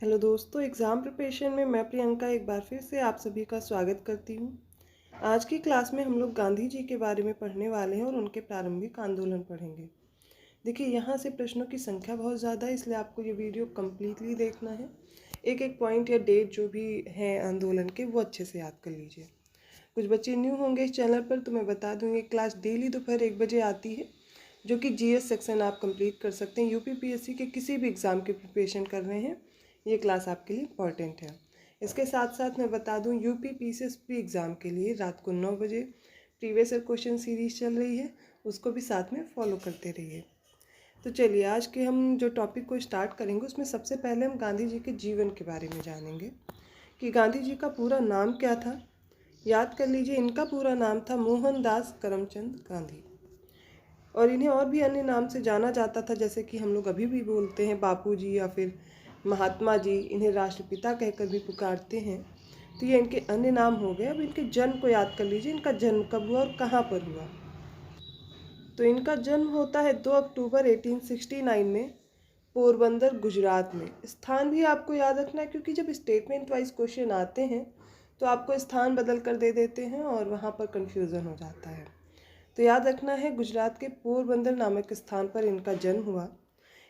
Hello दोस्तों, exam preparation में मैं प्रियंका एक बार फिर से आप सभी का स्वागत करती हूँ। आज की क्लास में हम लोग गांधी जी के बारे में पढ़ने वाले हैं और उनके प्रारंभिक आंदोलन पढ़ेंगे। देखिए, यहाँ से प्रश्नों की संख्या बहुत ज़्यादा है, इसलिए आपको ये वीडियो कम्प्लीटली देखना है। एक एक पॉइंट या डेट जो भी हैं आंदोलन के, वो अच्छे से याद कर लीजिए। कुछ बच्चे न्यू होंगे इस चैनल पर तो मैं बता दूँ, ये क्लास डेली दोपहर 1 बजे आती है, जो कि जीएस सेक्शन आप कंप्लीट कर सकते हैं। यूपीपीएससी के किसी भी एग्ज़ाम की प्रिपरेशन कर रहे हैं, ये क्लास आपके लिए इम्पॉर्टेंट है। इसके साथ साथ मैं बता दूं, यूपी पीसीएसपी एग्ज़ाम के लिए रात को 9 बजे प्रीवियस ईयर क्वेश्चन सीरीज चल रही है, उसको भी साथ में फॉलो करते रहिए। तो चलिए, आज के हम जो टॉपिक को स्टार्ट करेंगे उसमें सबसे पहले हम गांधी जी के जीवन के बारे में जानेंगे कि गांधी जी का पूरा नाम क्या था। याद कर लीजिए, इनका पूरा नाम था मोहनदास करमचंद गांधी, और इन्हें और भी अन्य नाम से जाना जाता था, जैसे कि हम लोग अभी भी बोलते हैं बापू जी या फिर महात्मा जी। इन्हें राष्ट्रपिता कहकर भी पुकारते हैं। तो ये इनके अन्य नाम हो गए। अब इनके जन्म को याद कर लीजिए, इनका जन्म कब हुआ और कहाँ पर हुआ। तो इनका जन्म होता है 2 अक्टूबर 1869 में पोरबंदर, गुजरात में। स्थान भी आपको याद रखना है, क्योंकि जब स्टेटमेंट वाइज क्वेश्चन आते हैं तो आपको स्थान बदल कर दे देते हैं और वहाँ पर कन्फ्यूज़न हो जाता है। तो याद रखना है, गुजरात के पोरबंदर नामक स्थान पर इनका जन्म हुआ।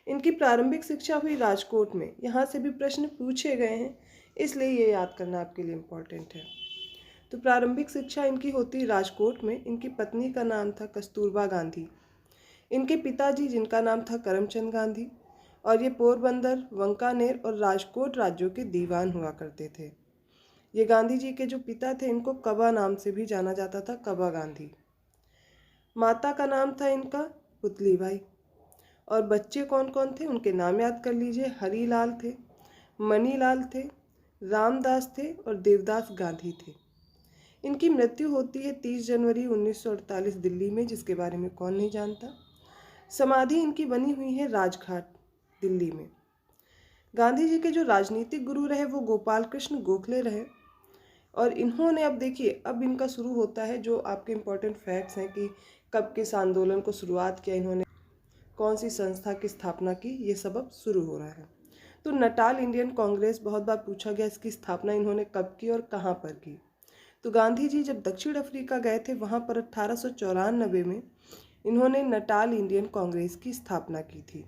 इनकी प्रारंभिक शिक्षा हुई राजकोट में। यहाँ से भी प्रश्न पूछे गए हैं, इसलिए ये याद करना आपके लिए इम्पोर्टेंट है। तो प्रारंभिक शिक्षा इनकी होती राजकोट में। इनकी पत्नी का नाम था कस्तूरबा गांधी। इनके पिताजी, जिनका नाम था करमचंद गांधी, और ये पोरबंदर, वांकानेर और राजकोट राज्यों के दीवान हुआ करते थे। ये गांधी जी के जो पिता थे, इनको कबा नाम से भी जाना जाता था, कबा गांधी। माता का नाम था इनका पुतलीबाई। और बच्चे कौन कौन थे, उनके नाम याद कर लीजिए। हरीलाल थे, मणिलाल थे, रामदास थे और देवदास गांधी थे। इनकी मृत्यु होती है 30 जनवरी 1948 दिल्ली में, जिसके बारे में कौन नहीं जानता। समाधि इनकी बनी हुई है राजघाट, दिल्ली में। गांधी जी के जो राजनीतिक गुरु रहे वो गोपाल कृष्ण गोखले रहे। और इन्होंने, अब देखिए, अब इनका शुरू होता है जो आपके इम्पोर्टेंट फैक्ट्स हैं कि कब किस आंदोलन को शुरुआत किया इन्होंने, कौन सी संस्था की स्थापना की, ये सब अब शुरू हो रहा है। तो नटाल इंडियन कांग्रेस बहुत बार पूछा गया, इसकी स्थापना इन्होंने कब की और कहाँ पर की। तो गांधी जी जब दक्षिण अफ्रीका गए थे, वहाँ पर 1894 में इन्होंने नटाल इंडियन कांग्रेस की स्थापना की थी।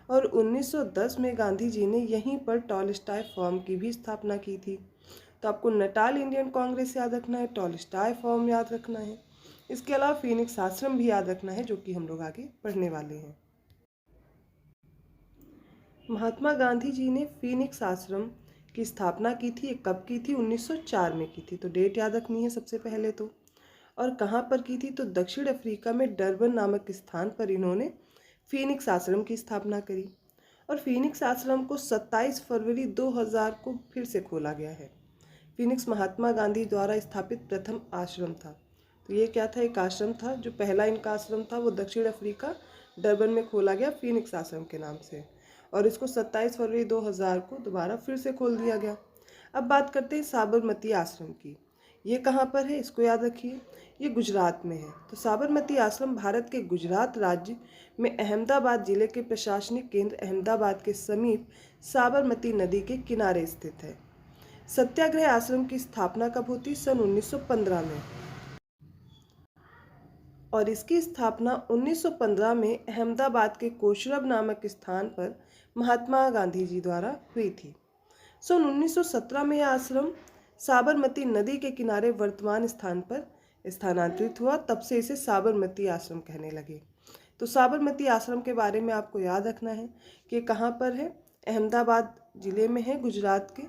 और 1910 में गांधी जी ने यहीं पर टॉलस्टॉय फॉर्म की भी स्थापना की थी। तो आपको नटाल इंडियन कांग्रेस याद रखना है, टॉलस्टॉय फॉर्म याद रखना है। इसके अलावा फीनिक्स आश्रम भी याद रखना है, जो कि हम लोग आगे पढ़ने वाले हैं। महात्मा गांधी जी ने फीनिक्स आश्रम की स्थापना की थी। कब की थी? 1904 में की थी। तो डेट याद रखनी है सबसे पहले तो। और कहाँ पर की थी? तो दक्षिण अफ्रीका में डरबन नामक स्थान पर इन्होंने फीनिक्स आश्रम की स्थापना करी। और फीनिक्स आश्रम को 27 फरवरी 2000 को फिर से खोला गया है। फीनिक्स महात्मा गांधी द्वारा स्थापित प्रथम आश्रम था। तो ये क्या था? एक आश्रम था। जो पहला इनका आश्रम था वो दक्षिण अफ्रीका डरबन में खोला गया फीनिक्स आश्रम के नाम से, और इसको 27 फरवरी 2000 को दोबारा फिर से खोल दिया गया। अब बात करते हैं साबरमती आश्रम की। ये कहाँ पर है, इसको याद रखिए। ये गुजरात में है। तो साबरमती आश्रम भारत के गुजरात राज्य में अहमदाबाद जिले के प्रशासनिक केंद्र अहमदाबाद के समीप साबरमती नदी के किनारे स्थित है। सत्याग्रह आश्रम की स्थापना कब होती? सन 1915 में। और इसकी स्थापना 1915 में अहमदाबाद के कोशरब नामक स्थान पर महात्मा गांधी जी द्वारा हुई थी। सन 1917 में यह आश्रम साबरमती नदी के किनारे वर्तमान स्थान पर स्थानांतरित हुआ। तब से इसे साबरमती आश्रम कहने लगे। तो साबरमती आश्रम के बारे में आपको याद रखना है कि कहाँ पर है? अहमदाबाद जिले में है, गुजरात के,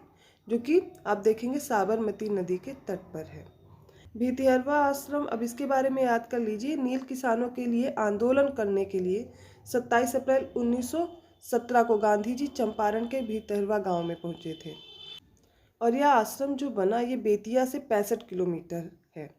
जो कि आप देखेंगे साबरमती नदी के तट पर है। भितिहरवा आश्रम, अब इसके बारे में याद कर लीजिए। नील किसानों के लिए आंदोलन करने के लिए 27 अप्रैल 1917 को गांधी जी चंपारण के भितिहरवा गांव में पहुंचे थे। और यह आश्रम जो बना, ये बेतिया से 65 किलोमीटर है।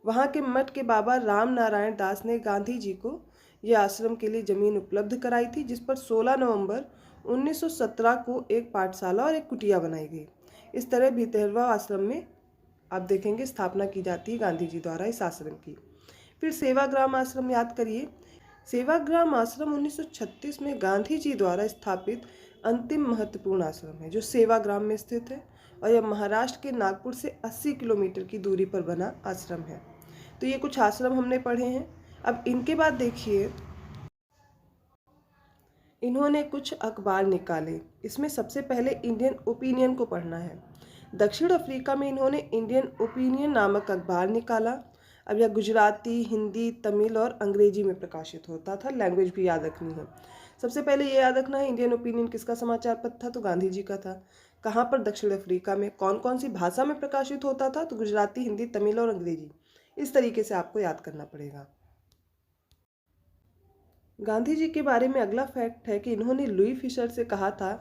वहाँ के मठ के बाबा राम नारायण दास ने गांधी जी को यह आश्रम के लिए ज़मीन उपलब्ध कराई थी, जिस पर 16 नवंबर 1917 को एक पाठशाला और एक कुटिया बनाई गई। इस तरह भितिहरवा आश्रम में आप देखेंगे स्थापना की जाती है गांधी जी द्वारा इस आश्रम की। फिर सेवाग्राम आश्रम याद करिए। सेवाग्राम आश्रम 1936 में गांधी जी द्वारा स्थापित अंतिम महत्वपूर्ण आश्रम है जो सेवाग्राम में स्थित है और यह महाराष्ट्र के नागपुर से 80 किलोमीटर की दूरी पर बना आश्रम है। तो ये कुछ आश्रम हमने पढ़े हैं। अब इनके बाद देखिए, इन्होंने कुछ अखबार निकाले। इसमें सबसे पहले इंडियन ओपिनियन को पढ़ना है। दक्षिण अफ्रीका में इन्होंने इंडियन ओपिनियन नामक अखबार निकाला। अब यह गुजराती, हिंदी, तमिल और अंग्रेजी में प्रकाशित होता था। लैंग्वेज भी याद रखनी है। सबसे पहले ये याद रखना है, इंडियन ओपिनियन किसका समाचार पत्र था? तो गांधी जी का था। कहाँ पर? दक्षिण अफ्रीका में। कौन कौन सी भाषा में प्रकाशित होता था? तो गुजराती, हिंदी, तमिल और अंग्रेजी। इस तरीके से आपको याद करना पड़ेगा। गांधी जी के बारे में अगला फैक्ट है कि इन्होंने लुई फिशर से कहा था,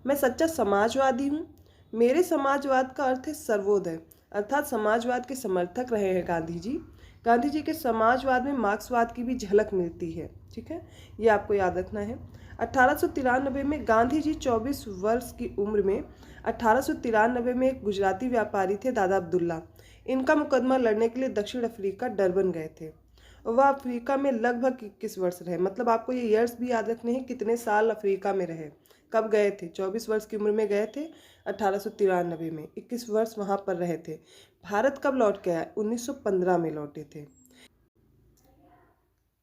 मैं सच्चा समाजवादी हूँ। मेरे समाजवाद का अर्थ है सर्वोदय, अर्थात समाजवाद के समर्थक रहे हैं गांधी जी। गांधी जी के समाजवाद में मार्क्सवाद की भी झलक मिलती है। ठीक है, ये आपको याद रखना है। 1893 में गांधी जी 24 वर्ष की उम्र में 1893 में एक गुजराती व्यापारी थे, दादा अब्दुल्ला। इनका मुकदमा लड़ने के लिए दक्षिण अफ्रीका डरबन गए थे। वह अफ्रीका में लगभग 21 वर्ष रहे। मतलब आपको ये ईयर्स भी याद रखने हैं, कितने साल अफ्रीका में रहे, कब गए थे। 24 वर्ष की उम्र में गए थे 1893 में, 21 वर्ष वहाँ पर रहे थे। भारत कब लौट के आए? 1915 में लौटे थे।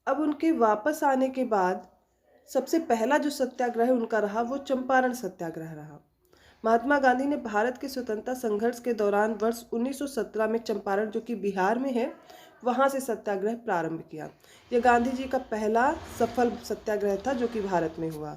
अब उनके वापस आने के बाद सबसे पहला जो सत्याग्रह उनका रहा वो चंपारण सत्याग्रह रहा। महात्मा गांधी ने भारत के स्वतंत्रता संघर्ष के दौरान वर्ष 1917 में चंपारण, जो कि बिहार में है, वहां से सत्याग्रह प्रारंभ किया। यह गांधी जी का पहला सफल सत्याग्रह था जो कि भारत में हुआ।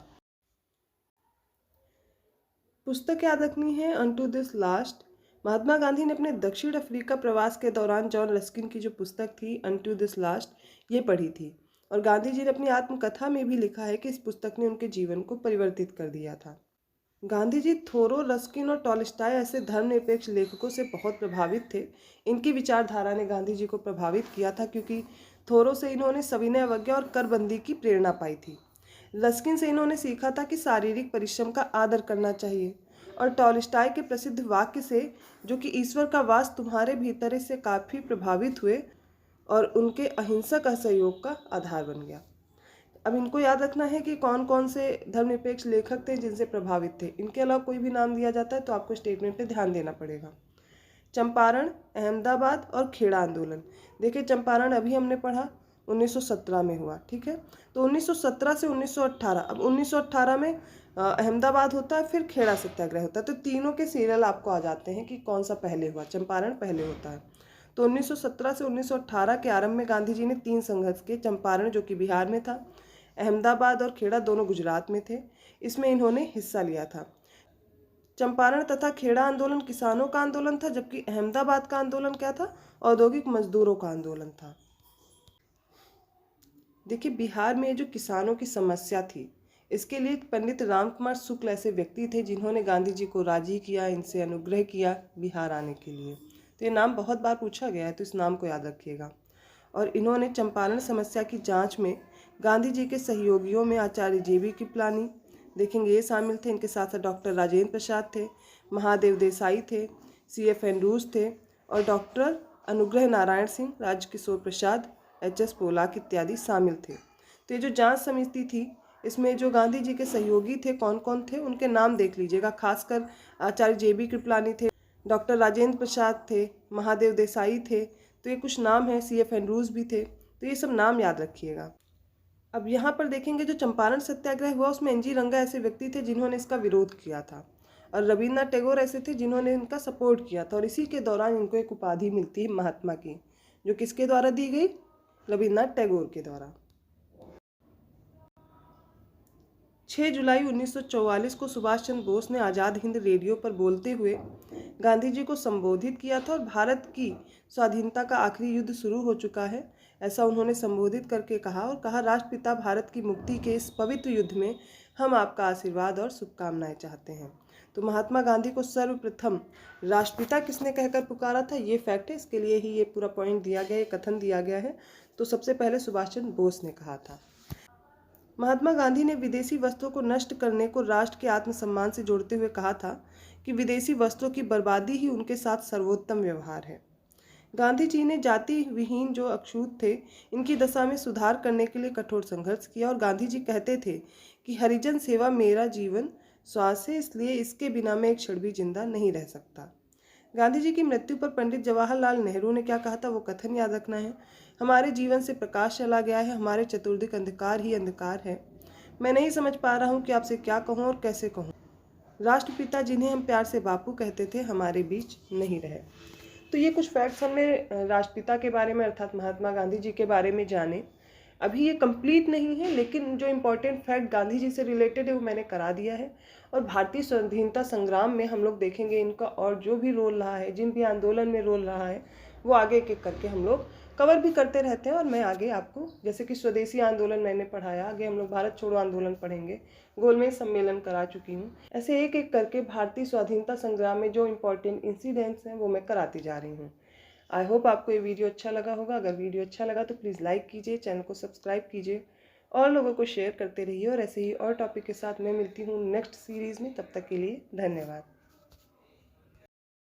पुस्तक याद रखनी है, unto this last. Mahatma Gandhi ने अपने दक्षिण अफ्रीका प्रवास के दौरान जॉन रस्किन की जो पुस्तक थी अनटू दिस लास्ट, ये पढ़ी थी। और गांधी जी ने अपनी आत्मकथा में भी लिखा है कि इस पुस्तक ने उनके जीवन को परिवर्तित कर दिया था। गांधी जी थोरो, रस्किन और टॉलस्टॉय ऐसे धर्मनिरपेक्ष लेखकों से बहुत प्रभावित थे। इनकी विचारधारा ने गांधी जी को प्रभावित किया था, क्योंकि थोरो से इन्होंने सविनय अवज्ञा और करबंदी की प्रेरणा पाई थी। रस्किन से इन्होंने सीखा था कि शारीरिक परिश्रम का आदर करना चाहिए। और टॉलस्टॉय के प्रसिद्ध वाक्य से, जो कि ईश्वर का वास तुम्हारे भीतर, से काफ़ी प्रभावित हुए और उनके अहिंसक असहयोग का आधार बन गया। अब इनको याद रखना है कि कौन कौन से धर्मनिरपेक्ष लेखक थे जिनसे प्रभावित थे। इनके अलावा कोई भी नाम दिया जाता है तो आपको स्टेटमेंट पे ध्यान देना पड़ेगा। चंपारण, अहमदाबाद और खेड़ा आंदोलन। देखिए, चंपारण अभी हमने पढ़ा 1917 में हुआ। ठीक है, तो 1917 से 1918। अब 1918 में अहमदाबाद होता है, फिर खेड़ा सत्याग्रह होता है। तो तीनों के सीरियल आपको आ जाते हैं कि कौन सा पहले हुआ। चंपारण पहले होता है। तो 1917 से 1918 के आरंभ में गांधी जी ने 3 संघर्ष किए। चंपारण, जो कि बिहार में था, अहमदाबाद और खेड़ा दोनों गुजरात में थे, इसमें इन्होंने हिस्सा लिया था। चंपारण तथा खेड़ा आंदोलन किसानों का आंदोलन था, जबकि अहमदाबाद का आंदोलन क्या था? औद्योगिक मजदूरों का आंदोलन था। देखिए, बिहार में जो किसानों की समस्या थी, इसके लिए पंडित राम कुमार शुक्ल ऐसे व्यक्ति थे जिन्होंने गांधी जी को राजी किया, इनसे अनुग्रह किया बिहार आने के लिए। तो ये नाम बहुत बार पूछा गया है, तो इस नाम को याद रखिएगा। और इन्होंने चंपारण समस्या की जांच में गांधी जी के सहयोगियों में आचार्य JB कृपलानी, देखेंगे, ये शामिल थे। इनके साथ साथ डॉक्टर राजेंद्र प्रसाद थे, महादेव देसाई थे, CF एंड्रूज थे और डॉक्टर अनुग्रह नारायण सिंह, राजकिशोर प्रसाद, HS पोलाक इत्यादि शामिल थे। तो ये जो जांच समिति थी, इसमें जो गांधी जी के सहयोगी थे कौन कौन थे, उनके नाम देख लीजिएगा। खासकर आचार्य JB कृपलानी थे, डॉक्टर राजेंद्र प्रसाद थे, महादेव देसाई थे। तो ये कुछ नाम हैं, CF एंड्रूज भी थे। तो ये सब नाम याद रखिएगा। अब यहाँ पर देखेंगे, जो चंपारण सत्याग्रह हुआ उसमें NG रंगा ऐसे व्यक्ति थे जिन्होंने इसका विरोध किया था, और रविन्द्रनाथ टैगोर ऐसे थे जिन्होंने इनका सपोर्ट किया था। और इसी के दौरान इनको एक उपाधि मिलती है महात्मा की, जो किसके द्वारा दी गई? रविन्द्रनाथ टैगोर के द्वारा। 6 जुलाई 1944 को सुभाष चंद्र बोस ने आज़ाद हिंद रेडियो पर बोलते हुए गांधी जी को संबोधित किया था और भारत की स्वाधीनता का आखिरी युद्ध शुरू हो चुका है, ऐसा उन्होंने संबोधित करके कहा। और कहा, राष्ट्रपिता भारत की मुक्ति के इस पवित्र युद्ध में हम आपका आशीर्वाद और शुभकामनाएं चाहते हैं। तो महात्मा गांधी को सर्वप्रथम राष्ट्रपिता किसने कहकर पुकारा था, ये फैक्ट है, इसके लिए ही ये पूरा पॉइंट दिया गया है, कथन दिया गया है। तो सबसे पहले सुभाष चंद्र बोस ने कहा था। महात्मा गांधी ने विदेशी वस्त्रों को नष्ट करने को राष्ट्र के आत्मसम्मान से जोड़ते हुए कहा था कि विदेशी वस्त्रों की बर्बादी ही उनके साथ सर्वोत्तम व्यवहार है। गांधी जी ने जाति विहीन जो अछूत थे, इनकी दशा में सुधार करने के लिए कठोर संघर्ष किया। और गांधी जी कहते थे कि हरिजन सेवा मेरा जीवन श्वास है, इसलिए इसके बिना मैं एक क्षण भी जिंदा नहीं रह सकता। गांधी जी की मृत्यु पर पंडित जवाहरलाल नेहरू ने क्या कहा था, वो कथन याद रखना है। हमारे जीवन से प्रकाश चला गया है, हमारे चतुर्दिक अंधकार ही अंधकार है। मैं नहीं समझ पा रहा हूँ कि आपसे क्या कहूँ और कैसे कहूँ। राष्ट्रपिता जिन्हें हम प्यार से बापू कहते थे, हमारे बीच नहीं रहे। तो ये कुछ फैक्ट्स हमने राष्ट्रपिता के बारे में अर्थात महात्मा गांधी जी के बारे में जाने। अभी ये कंप्लीट नहीं है, लेकिन जो इम्पोर्टेंट फैक्ट गांधी जी से रिलेटेड है वो मैंने करा दिया है। और भारतीय स्वाधीनता संग्राम में हम लोग देखेंगे इनका और जो भी रोल रहा है, जिन भी आंदोलन में रोल रहा है, वो आगे एक एक करके हम लोग कवर भी करते रहते हैं। और मैं आगे आपको, जैसे कि स्वदेशी आंदोलन मैंने पढ़ाया, आगे हम लोग भारत छोड़ो आंदोलन पढ़ेंगे, गोलमेज सम्मेलन करा चुकी हूँ। ऐसे एक एक करके भारतीय स्वाधीनता संग्राम में जो इम्पोर्टेंट इंसिडेंट्स हैं वो मैं कराती जा रही हूँ। आई होप आपको ये वीडियो अच्छा लगा होगा। अगर वीडियो अच्छा लगा तो प्लीज़ लाइक कीजिए, चैनल को सब्सक्राइब कीजिए और लोगों को शेयर करते रहिए। और ऐसे ही और टॉपिक के साथ मैं मिलती हूँ नेक्स्ट सीरीज़ में। तब तक के लिए धन्यवाद।